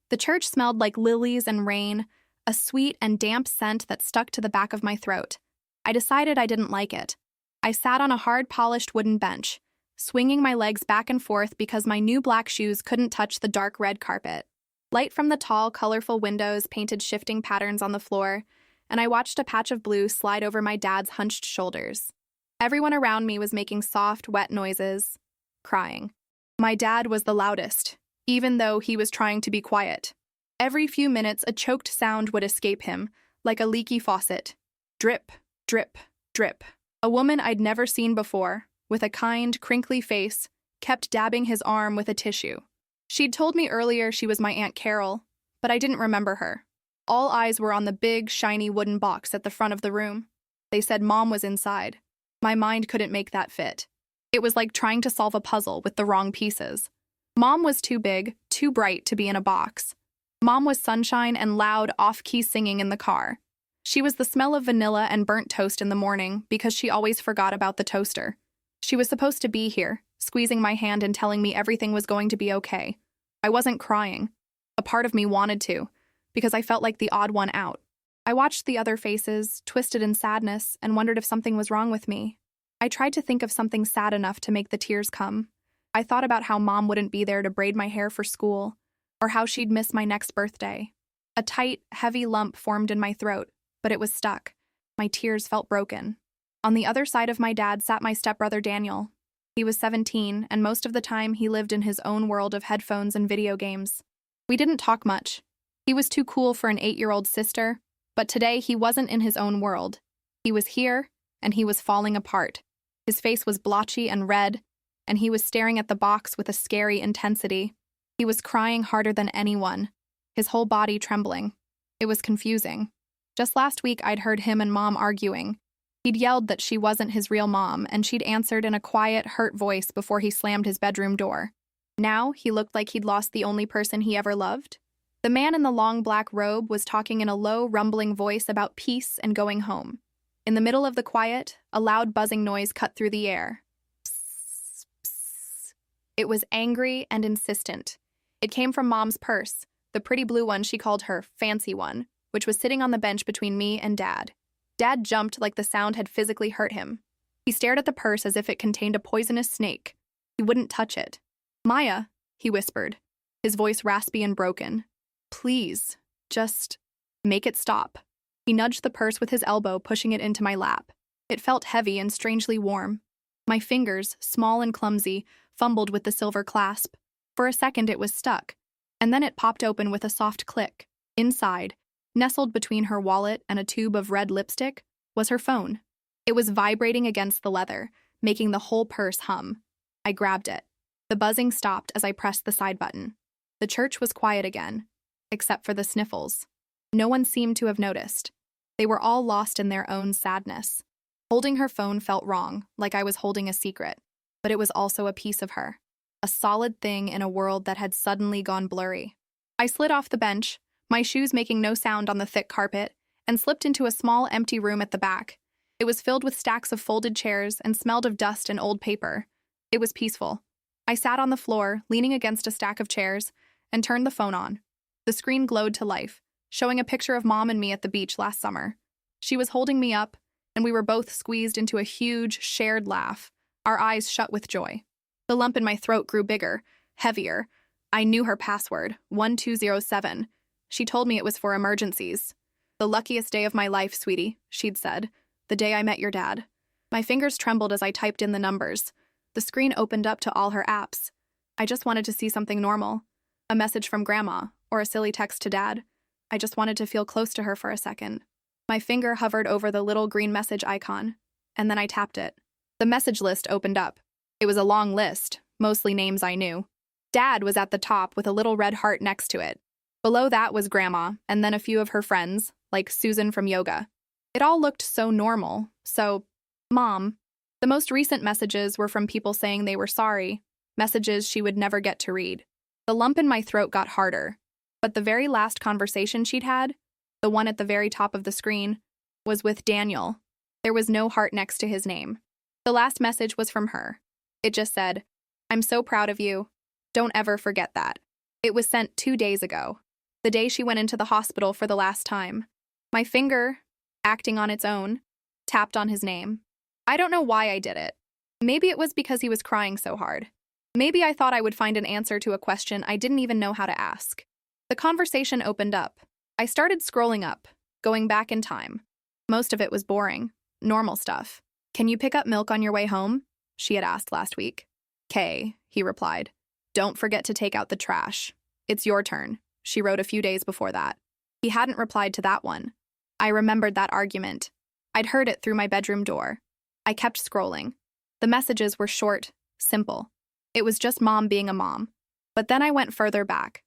The church smelled like lilies and rain, a sweet and damp scent that stuck to the back of my throat. I decided I didn't like it. I sat on a hard-polished wooden bench, swinging my legs back and forth because my new black shoes couldn't touch the dark red carpet. Light from the tall, colorful windows painted shifting patterns on the floor, and I watched a patch of blue slide over my dad's hunched shoulders. Everyone around me was making soft, wet noises, crying. My dad was the loudest, even though he was trying to be quiet. Every few minutes, a choked sound would escape him, like a leaky faucet. Drip, drip, drip. A woman I'd never seen before, with a kind, crinkly face, kept dabbing his arm with a tissue. She'd told me earlier she was my Aunt Carol, but I didn't remember her. All eyes were on the big, shiny wooden box at the front of the room. They said Mom was inside. My mind couldn't make that fit. It was like trying to solve a puzzle with the wrong pieces. Mom was too big, too bright to be in a box. Mom was sunshine and loud, off-key singing in the car. She was the smell of vanilla and burnt toast in the morning because she always forgot about the toaster. She was supposed to be here, squeezing my hand and telling me everything was going to be okay. I wasn't crying. A part of me wanted to, because I felt like the odd one out. I watched the other faces, twisted in sadness, and wondered if something was wrong with me. I tried to think of something sad enough to make the tears come. I thought about how Mom wouldn't be there to braid my hair for school, or how she'd miss my next birthday. A tight, heavy lump formed in my throat, but it was stuck. My tears felt broken. On the other side of my dad sat my stepbrother Daniel. He was 17, and most of the time he lived in his own world of headphones and video games. We didn't talk much. He was too cool for an 8-year-old sister, but today he wasn't in his own world. He was here, and he was falling apart. His face was blotchy and red, and he was staring at the box with a scary intensity. He was crying harder than anyone, his whole body trembling. It was confusing. Just last week I'd heard him and Mom arguing. He'd yelled that she wasn't his real mom, and she'd answered in a quiet, hurt voice before he slammed his bedroom door. Now he looked like he'd lost the only person he ever loved. The man in the long black robe was talking in a low, rumbling voice about peace and going home. In the middle of the quiet, a loud buzzing noise cut through the air. Psst, psst. It was angry and insistent. It came from Mom's purse, the pretty blue one she called her fancy one, which was sitting on the bench between me and Dad. Dad jumped like the sound had physically hurt him. He stared at the purse as if it contained a poisonous snake. He wouldn't touch it. "Maya," he whispered, his voice raspy and broken. "Please, just make it stop." He nudged the purse with his elbow, pushing it into my lap. It felt heavy and strangely warm. My fingers, small and clumsy, fumbled with the silver clasp. For a second it was stuck, and then it popped open with a soft click. Inside, nestled between her wallet and a tube of red lipstick, was her phone. It was vibrating against the leather, making the whole purse hum. I grabbed it. The buzzing stopped as I pressed the side button. The church was quiet again, except for the sniffles. No one seemed to have noticed. They were all lost in their own sadness. Holding her phone felt wrong, like I was holding a secret, but it was also a piece of her. A solid thing in a world that had suddenly gone blurry. I slid off the bench, my shoes making no sound on the thick carpet, and slipped into a small empty room at the back. It was filled with stacks of folded chairs and smelled of dust and old paper. It was peaceful. I sat on the floor, leaning against a stack of chairs, and turned the phone on. The screen glowed to life, showing a picture of Mom and me at the beach last summer. She was holding me up, and we were both squeezed into a huge, shared laugh, our eyes shut with joy. The lump in my throat grew bigger, heavier. I knew her password, 1207. She told me it was for emergencies. "The luckiest day of my life, sweetie," she'd said. "The day I met your dad." My fingers trembled as I typed in the numbers. The screen opened up to all her apps. I just wanted to see something normal. A message from Grandma, or a silly text to Dad. I just wanted to feel close to her for a second. My finger hovered over the little green message icon, and then I tapped it. The message list opened up. It was a long list, mostly names I knew. Dad was at the top with a little red heart next to it. Below that was Grandma, and then a few of her friends, like Susan from yoga. It all looked so normal, so, Mom. The most recent messages were from people saying they were sorry, messages she would never get to read. The lump in my throat got harder, but the very last conversation she'd had, the one at the very top of the screen, was with Daniel. There was no heart next to his name. The last message was from her. It just said, "I'm so proud of you. Don't ever forget that." It was sent 2 days ago. The day she went into the hospital for the last time. My finger, acting on its own, tapped on his name. I don't know why I did it. Maybe it was because he was crying so hard. Maybe I thought I would find an answer to a question I didn't even know how to ask. The conversation opened up. I started scrolling up, going back in time. Most of it was boring, normal stuff. "Can you pick up milk on your way home?" she had asked last week. "'Kay," he replied. "Don't forget to take out the trash. It's your turn," she wrote a few days before that. He hadn't replied to that one. I remembered that argument. I'd heard it through my bedroom door. I kept scrolling. The messages were short, simple. It was just mom being a mom. But then I went further back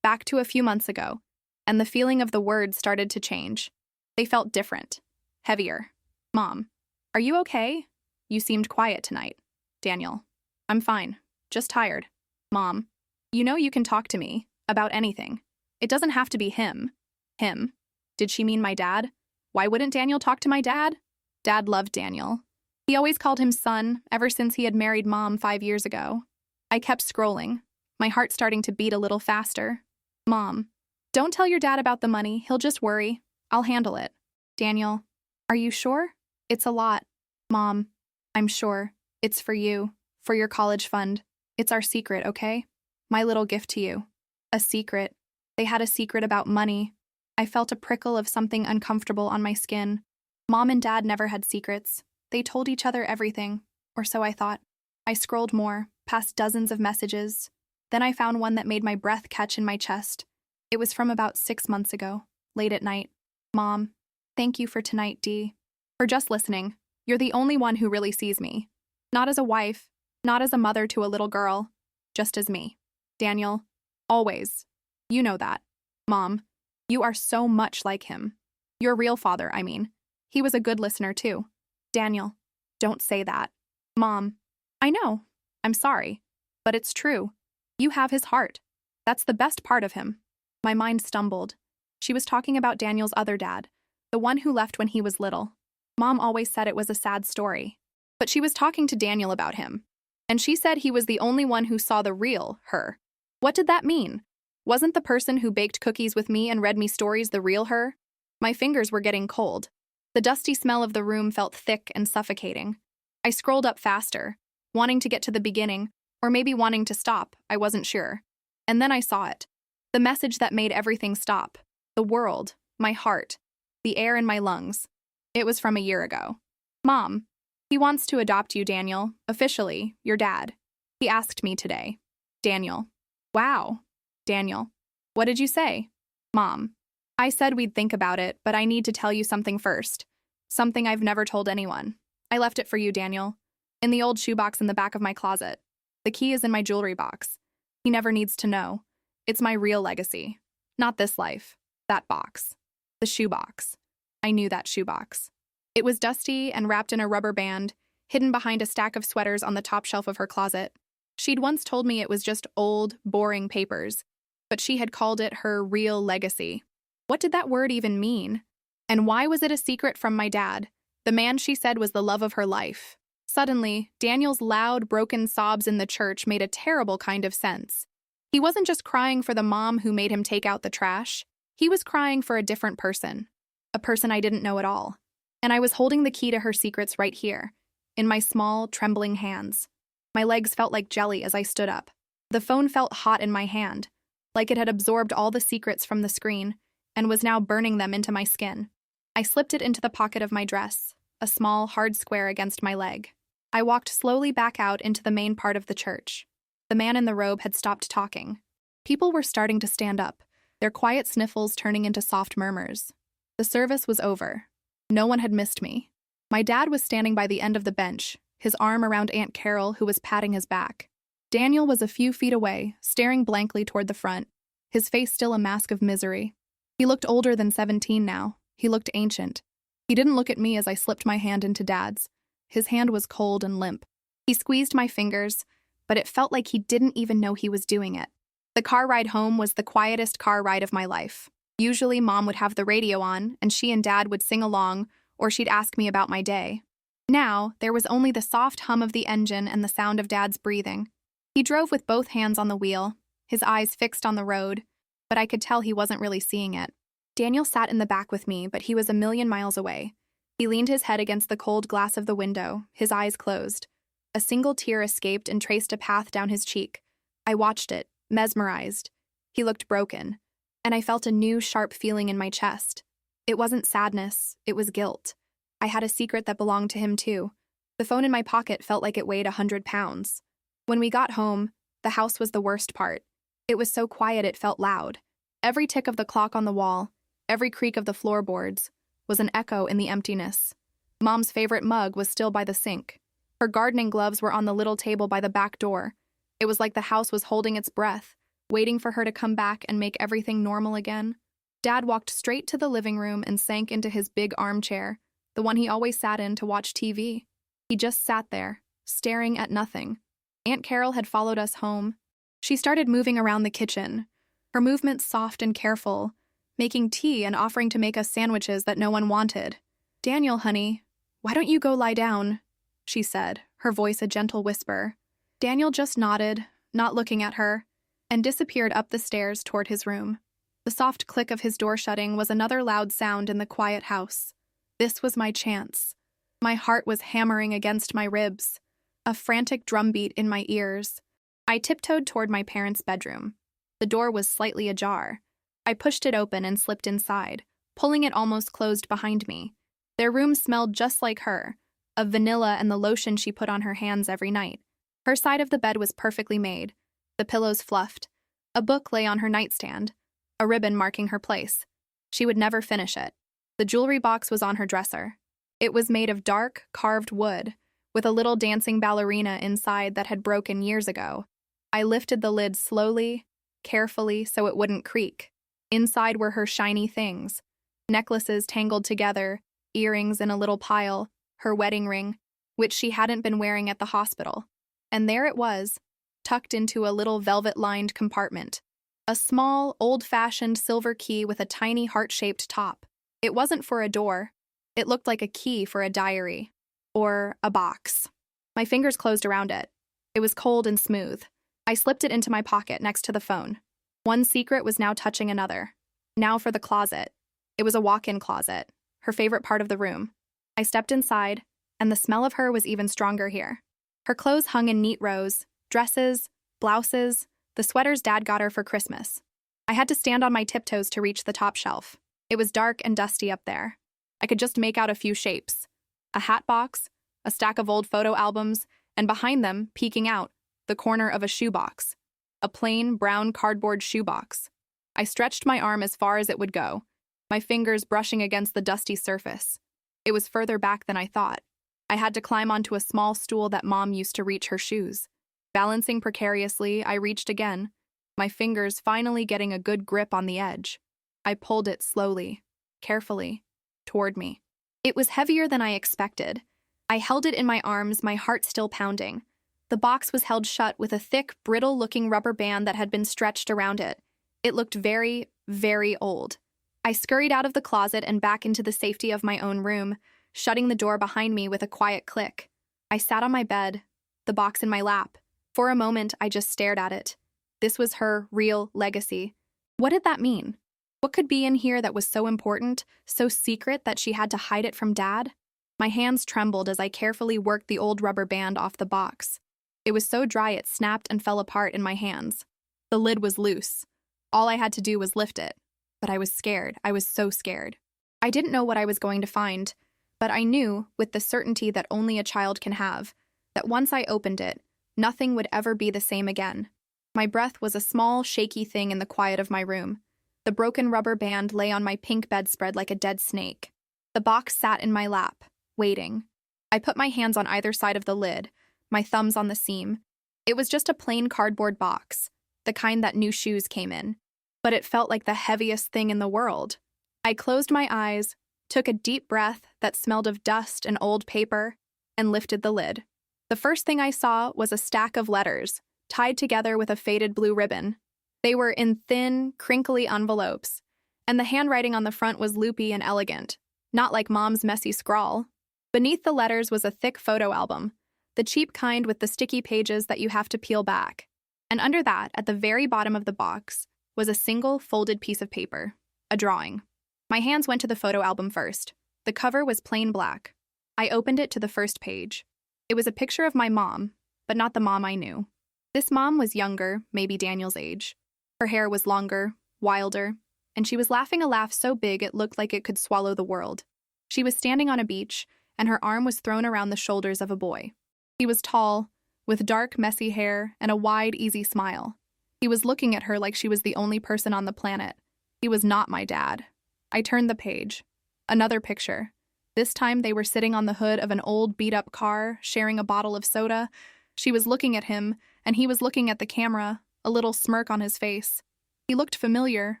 to a few months ago, and the feeling of the words started to change. They felt different, heavier. "Mom, are you okay? You seemed quiet tonight." "Daniel, I'm fine, just tired." "Mom, you know you can talk to me about anything. It doesn't have to be him." Him? Did she mean my dad? Why wouldn't Daniel talk to my dad? Dad loved Daniel. He always called him son ever since he had married Mom 5 years ago. I kept scrolling, my heart starting to beat a little faster. "Mom, don't tell your dad about the money. He'll just worry. I'll handle it." "Daniel, are you sure? It's a lot." "Mom, I'm sure. It's for you, for your college fund. It's our secret, okay? My little gift to you." A secret. They had a secret about money. I felt a prickle of something uncomfortable on my skin. Mom and Dad never had secrets. They told each other everything, or so I thought. I scrolled more, past dozens of messages. Then I found one that made my breath catch in my chest. It was from about 6 months ago, late at night. "Mom, thank you for tonight, Dee. For just listening. You're the only one who really sees me. Not as a wife, not as a mother to a little girl, just as me. Daniel, always. You know that. Mom, you are so much like him. Your real father, I mean. He was a good listener, too. Daniel, don't say that." "Mom, I know. I'm sorry. But it's true. You have his heart. That's the best part of him." My mind stumbled. She was talking about Daniel's other dad, the one who left when he was little. Mom always said it was a sad story. But she was talking to Daniel about him. And she said he was the only one who saw the real her. What did that mean? Wasn't the person who baked cookies with me and read me stories the real her? My fingers were getting cold. The dusty smell of the room felt thick and suffocating. I scrolled up faster, wanting to get to the beginning, or maybe wanting to stop, I wasn't sure. And then I saw it. The message that made everything stop. The world, my heart, the air in my lungs. It was from a year ago. "Mom, he wants to adopt you, Daniel. Officially, your dad. He asked me today." Daniel. "Wow." Daniel. "What did you say?" "Mom, I said we'd think about it, but I need to tell you something first. Something I've never told anyone. I left it for you, Daniel. In the old shoebox in the back of my closet. The key is in my jewelry box. He never needs to know. It's my real legacy. Not this life. That box. The shoebox. I knew that shoebox. It was dusty and wrapped in a rubber band, hidden behind a stack of sweaters on the top shelf of her closet. She'd once told me it was just old, boring papers, but she had called it her real legacy. What did that word even mean? And why was it a secret from my dad, the man she said was the love of her life? Suddenly, Daniel's loud, broken sobs in the church made a terrible kind of sense. He wasn't just crying for the mom who made him take out the trash. He was crying for a different person. A person I didn't know at all. And I was holding the key to her secrets right here, in my small, trembling hands. My legs felt like jelly as I stood up. The phone felt hot in my hand, like it had absorbed all the secrets from the screen and was now burning them into my skin. I slipped it into the pocket of my dress, a small, hard square against my leg. I walked slowly back out into the main part of the church. The man in the robe had stopped talking. People were starting to stand up, their quiet sniffles turning into soft murmurs. The service was over. No one had missed me. My dad was standing by the end of the bench, his arm around Aunt Carol, who was patting his back. Daniel was a few feet away, staring blankly toward the front, his face still a mask of misery. He looked older than 17 now. He looked ancient. He didn't look at me as I slipped my hand into Dad's. His hand was cold and limp. He squeezed my fingers, but it felt like he didn't even know he was doing it. The car ride home was the quietest car ride of my life. Usually Mom would have the radio on, and she and Dad would sing along, or she'd ask me about my day. Now, there was only the soft hum of the engine and the sound of Dad's breathing. He drove with both hands on the wheel, his eyes fixed on the road, but I could tell he wasn't really seeing it. Daniel sat in the back with me, but he was a million miles away. He leaned his head against the cold glass of the window, his eyes closed. A single tear escaped and traced a path down his cheek. I watched it, mesmerized. He looked broken, and I felt a new, sharp feeling in my chest. It wasn't sadness, it was guilt. I had a secret that belonged to him too. The phone in my pocket felt like it weighed 100 pounds. When we got home, the house was the worst part. It was so quiet it felt loud. Every tick of the clock on the wall, every creak of the floorboards, was an echo in the emptiness. Mom's favorite mug was still by the sink. Her gardening gloves were on the little table by the back door. It was like the house was holding its breath, waiting for her to come back and make everything normal again. Dad walked straight to the living room and sank into his big armchair, the one he always sat in to watch TV. He just sat there, staring at nothing. Aunt Carol had followed us home. She started moving around the kitchen, her movements soft and careful, making tea and offering to make us sandwiches that no one wanted. "Daniel, honey, why don't you go lie down?" she said, her voice a gentle whisper. Daniel just nodded, not looking at her, and disappeared up the stairs toward his room. The soft click of his door shutting was another loud sound in the quiet house. This was my chance. My heart was hammering against my ribs, a frantic drumbeat in my ears. I tiptoed toward my parents' bedroom. The door was slightly ajar. I pushed it open and slipped inside, pulling it almost closed behind me. Their room smelled just like her, of vanilla and the lotion she put on her hands every night. Her side of the bed was perfectly made, the pillows fluffed. A book lay on her nightstand, a ribbon marking her place. She would never finish it. The jewelry box was on her dresser. It was made of dark, carved wood, with a little dancing ballerina inside that had broken years ago. I lifted the lid slowly, carefully, so it wouldn't creak. Inside were her shiny things, necklaces tangled together, earrings in a little pile, her wedding ring, which she hadn't been wearing at the hospital. And there it was, tucked into a little velvet-lined compartment. A small, old-fashioned silver key with a tiny heart-shaped top. It wasn't for a door. It looked like a key for a diary. Or a box. My fingers closed around it. It was cold and smooth. I slipped it into my pocket next to the phone. One secret was now touching another. Now for the closet. It was a walk-in closet, her favorite part of the room. I stepped inside, and the smell of her was even stronger here. Her clothes hung in neat rows, dresses, blouses, the sweaters Dad got her for Christmas. I had to stand on my tiptoes to reach the top shelf. It was dark and dusty up there. I could just make out a few shapes. A hat box, a stack of old photo albums, and behind them, peeking out, the corner of a shoebox. A plain, brown cardboard shoebox. I stretched my arm as far as it would go, my fingers brushing against the dusty surface. It was further back than I thought. I had to climb onto a small stool that Mom used to reach her shoes. Balancing precariously, I reached again, my fingers finally getting a good grip on the edge. I pulled it slowly, carefully, toward me. It was heavier than I expected. I held it in my arms, my heart still pounding. The box was held shut with a thick, brittle-looking rubber band that had been stretched around it. It looked very, very old. I scurried out of the closet and back into the safety of my own room, shutting the door behind me with a quiet click. I sat on my bed, the box in my lap. For a moment, I just stared at it. This was her real legacy. What did that mean? What could be in here that was so important, so secret that she had to hide it from Dad? My hands trembled as I carefully worked the old rubber band off the box. It was so dry it snapped and fell apart in my hands. The lid was loose. All I had to do was lift it. But I was scared. I was so scared. I didn't know what I was going to find, but I knew, with the certainty that only a child can have, that once I opened it, nothing would ever be the same again. My breath was a small, shaky thing in the quiet of my room. The broken rubber band lay on my pink bedspread like a dead snake. The box sat in my lap, waiting. I put my hands on either side of the lid, my thumbs on the seam. It was just a plain cardboard box, the kind that new shoes came in. But it felt like the heaviest thing in the world. I closed my eyes, took a deep breath that smelled of dust and old paper, and lifted the lid. The first thing I saw was a stack of letters, tied together with a faded blue ribbon. They were in thin, crinkly envelopes, and the handwriting on the front was loopy and elegant, not like Mom's messy scrawl. Beneath the letters was a thick photo album, the cheap kind with the sticky pages that you have to peel back. And under that, at the very bottom of the box, was a single folded piece of paper, a drawing. My hands went to the photo album first. The cover was plain black. I opened it to the first page. It was a picture of my mom, but not the mom I knew. This mom was younger, maybe Daniel's age. Her hair was longer, wilder, and she was laughing a laugh so big it looked like it could swallow the world. She was standing on a beach, and her arm was thrown around the shoulders of a boy. He was tall, with dark, messy hair and a wide, easy smile. He was looking at her like she was the only person on the planet. He was not my dad. I turned the page. Another picture. This time they were sitting on the hood of an old beat-up car, sharing a bottle of soda. She was looking at him, and he was looking at the camera, a little smirk on his face. He looked familiar,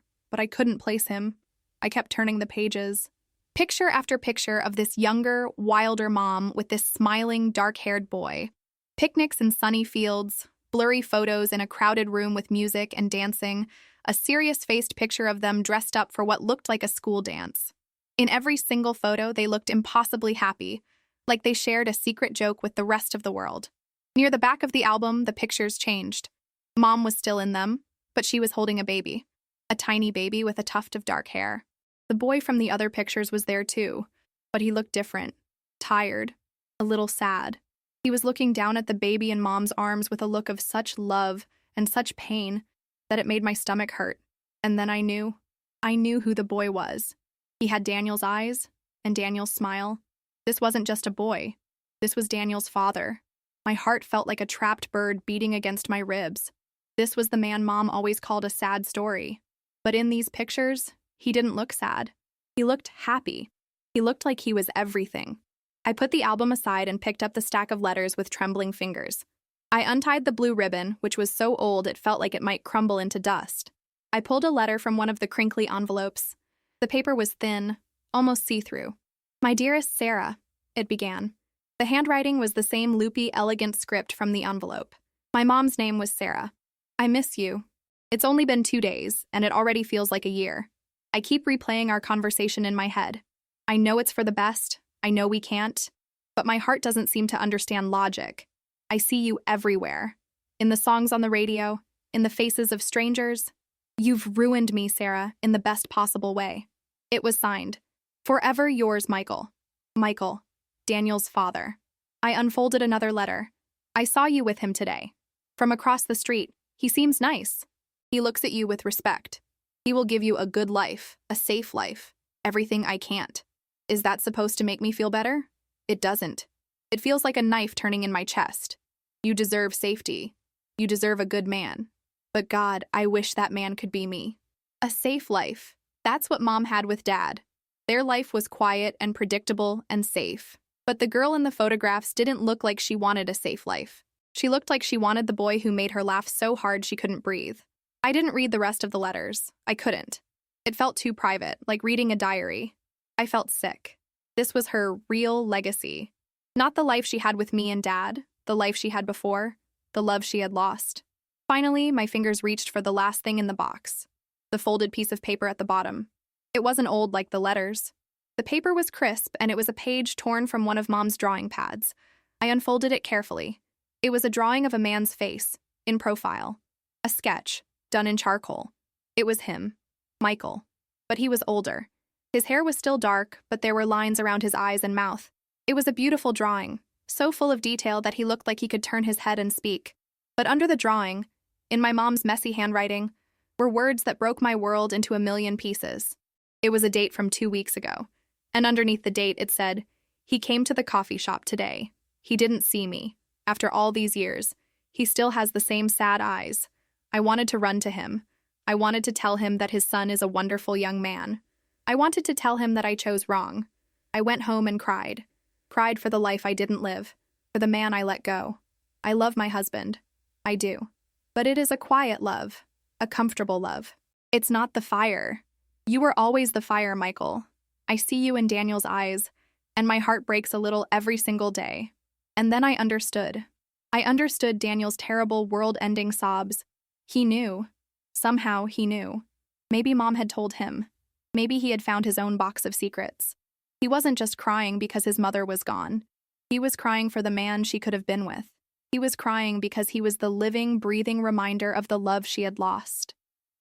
but I couldn't place him. I kept turning the pages. Picture after picture of this younger, wilder mom with this smiling, dark-haired boy. Picnics in sunny fields, blurry photos in a crowded room with music and dancing, a serious-faced picture of them dressed up for what looked like a school dance. In every single photo, they looked impossibly happy, like they shared a secret joke with the rest of the world. Near the back of the album, the pictures changed. Mom was still in them, but she was holding a baby. A tiny baby with a tuft of dark hair. The boy from the other pictures was there too, but he looked different, tired, a little sad. He was looking down at the baby in Mom's arms with a look of such love and such pain that it made my stomach hurt. And then I knew who the boy was. He had Daniel's eyes and Daniel's smile. This wasn't just a boy. This was Daniel's father. My heart felt like a trapped bird beating against my ribs. This was the man Mom always called a sad story. But in these pictures, he didn't look sad. He looked happy. He looked like he was everything. I put the album aside and picked up the stack of letters with trembling fingers. I untied the blue ribbon, which was so old it felt like it might crumble into dust. I pulled a letter from one of the crinkly envelopes. The paper was thin, almost see-through. "My dearest Sarah," it began. The handwriting was the same loopy, elegant script from the envelope. My mom's name was Sarah. "I miss you. It's only been 2 days, and it already feels like a year. I keep replaying our conversation in my head. I know it's for the best. I know we can't. But my heart doesn't seem to understand logic. I see you everywhere. In the songs on the radio, in the faces of strangers. You've ruined me, Sarah, in the best possible way." It was signed, "Forever yours, Michael." Michael, Daniel's father. I unfolded another letter. "I saw you with him today. From across the street, he seems nice. He looks at you with respect. He will give you a good life, a safe life, everything I can't. Is that supposed to make me feel better? It doesn't. It feels like a knife turning in my chest. You deserve safety. You deserve a good man. But God, I wish that man could be me. A safe life. That's what Mom had with Dad. Their life was quiet and predictable and safe. But the girl in the photographs didn't look like she wanted a safe life. She looked like she wanted the boy who made her laugh so hard she couldn't breathe. I didn't read the rest of the letters. I couldn't. It felt too private, like reading a diary. I felt sick. This was her real legacy. Not the life she had with me and Dad, the life she had before, the love she had lost. Finally, my fingers reached for the last thing in the box, the folded piece of paper at the bottom. It wasn't old like the letters. The paper was crisp, and it was a page torn from one of Mom's drawing pads. I unfolded it carefully. It was a drawing of a man's face, in profile. A sketch, done in charcoal. It was him, Michael. But he was older. His hair was still dark, but there were lines around his eyes and mouth. It was a beautiful drawing, so full of detail that he looked like he could turn his head and speak. But under the drawing, in my mom's messy handwriting, were words that broke my world into a million pieces. It was a date from 2 weeks ago, and underneath the date it said, "He came to the coffee shop today. He didn't see me. After all these years, he still has the same sad eyes. I wanted to run to him. I wanted to tell him that his son is a wonderful young man. I wanted to tell him that I chose wrong. I went home and cried. Cried for the life I didn't live, for the man I let go. I love my husband. I do. But it is a quiet love, a comfortable love. It's not the fire. You were always the fire, Michael. I see you in Daniel's eyes, and my heart breaks a little every single day." And then I understood. I understood Daniel's terrible world-ending sobs. He knew. Somehow he knew. Maybe Mom had told him. Maybe he had found his own box of secrets. He wasn't just crying because his mother was gone. He was crying for the man she could have been with. He was crying because he was the living, breathing reminder of the love she had lost.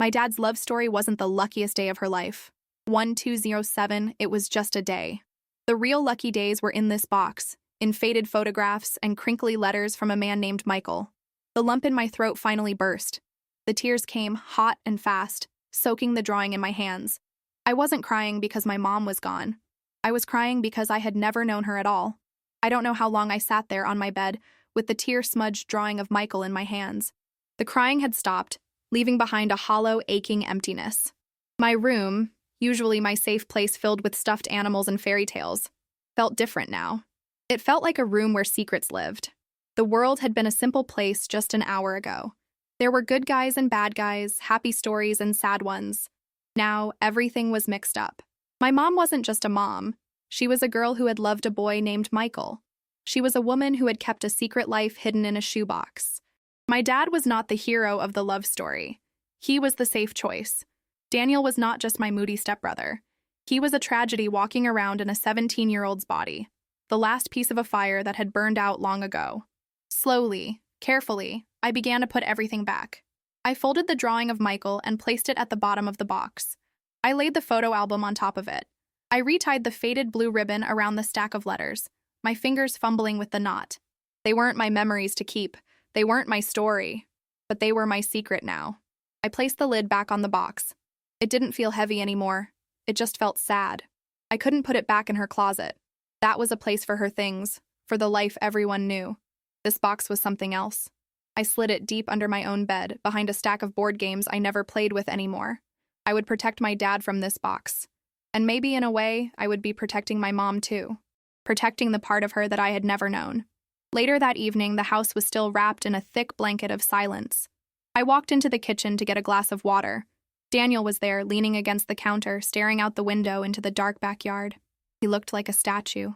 My dad's love story wasn't the luckiest day of her life. 1207, it was just a day. The real lucky days were in this box, in faded photographs and crinkly letters from a man named Michael. The lump in my throat finally burst. The tears came, hot and fast, soaking the drawing in my hands. I wasn't crying because my mom was gone. I was crying because I had never known her at all. I don't know how long I sat there on my bed, with the tear-smudged drawing of Michael in my hands. The crying had stopped, leaving behind a hollow, aching emptiness. My room, usually my safe place filled with stuffed animals and fairy tales, felt different now. It felt like a room where secrets lived. The world had been a simple place just an hour ago. There were good guys and bad guys, happy stories and sad ones. Now, everything was mixed up. My mom wasn't just a mom. She was a girl who had loved a boy named Michael. She was a woman who had kept a secret life hidden in a shoebox. My dad was not the hero of the love story. He was the safe choice. Daniel was not just my moody stepbrother. He was a tragedy walking around in a 17-year-old's body, the last piece of a fire that had burned out long ago. Slowly, carefully, I began to put everything back. I folded the drawing of Michael and placed it at the bottom of the box. I laid the photo album on top of it. I retied the faded blue ribbon around the stack of letters, my fingers fumbling with the knot. They weren't my memories to keep. They weren't my story. But they were my secret now. I placed the lid back on the box. It didn't feel heavy anymore. It just felt sad. I couldn't put it back in her closet. That was a place for her things, for the life everyone knew. This box was something else. I slid it deep under my own bed, behind a stack of board games I never played with anymore. I would protect my dad from this box. And maybe in a way, I would be protecting my mom too. Protecting the part of her that I had never known. Later that evening, the house was still wrapped in a thick blanket of silence. I walked into the kitchen to get a glass of water. Daniel was there, leaning against the counter, staring out the window into the dark backyard. He looked like a statue.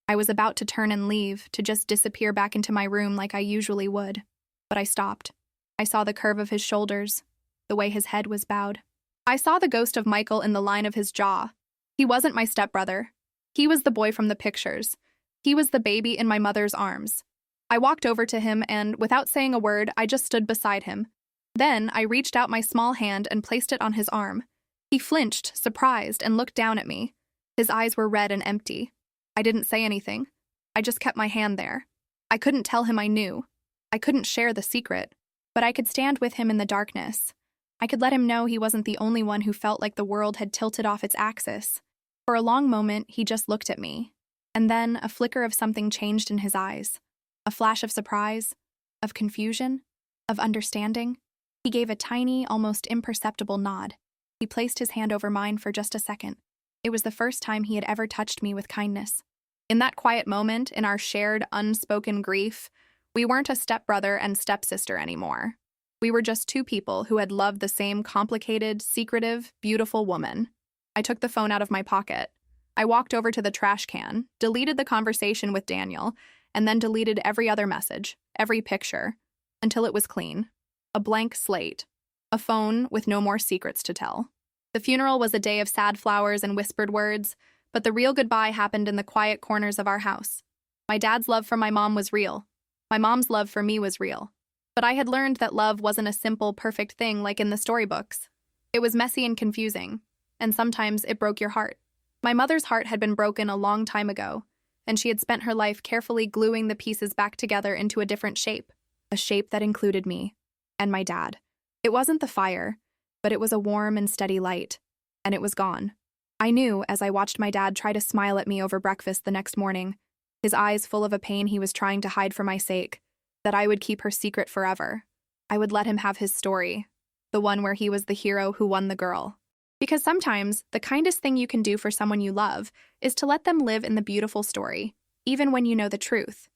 I was about to turn and leave, to just disappear back into my room like I usually would. But I stopped. I saw the curve of his shoulders, the way his head was bowed. I saw the ghost of Michael in the line of his jaw. He wasn't my stepbrother. He was the boy from the pictures. He was the baby in my mother's arms. I walked over to him and, without saying a word, I just stood beside him. Then I reached out my small hand and placed it on his arm. He flinched, surprised, and looked down at me. His eyes were red and empty. I didn't say anything. I just kept my hand there. I couldn't tell him I knew. I couldn't share the secret, but I could stand with him in the darkness. I could let him know he wasn't the only one who felt like the world had tilted off its axis. For a long moment, he just looked at me. And then a flicker of something changed in his eyes. A flash of surprise, of confusion, of understanding. He gave a tiny, almost imperceptible nod. He placed his hand over mine for just a second. It was the first time he had ever touched me with kindness. In that quiet moment, in our shared, unspoken grief, we weren't a stepbrother and stepsister anymore. We were just two people who had loved the same complicated, secretive, beautiful woman. I took the phone out of my pocket. I walked over to the trash can, deleted the conversation with Daniel, and then deleted every other message, every picture, until it was clean. A blank slate. A phone with no more secrets to tell. The funeral was a day of sad flowers and whispered words, but the real goodbye happened in the quiet corners of our house. My dad's love for my mom was real. My mom's love for me was real. But I had learned that love wasn't a simple, perfect thing like in the storybooks. It was messy and confusing, and sometimes it broke your heart. My mother's heart had been broken a long time ago, and she had spent her life carefully gluing the pieces back together into a different shape, a shape that included me and my dad. It wasn't the fire, but it was a warm and steady light, and it was gone. I knew as I watched my dad try to smile at me over breakfast the next morning, his eyes full of a pain he was trying to hide for my sake, that I would keep her secret forever. I would let him have his story, the one where he was the hero who won the girl. Because sometimes, the kindest thing you can do for someone you love is to let them live in the beautiful story, even when you know the truth.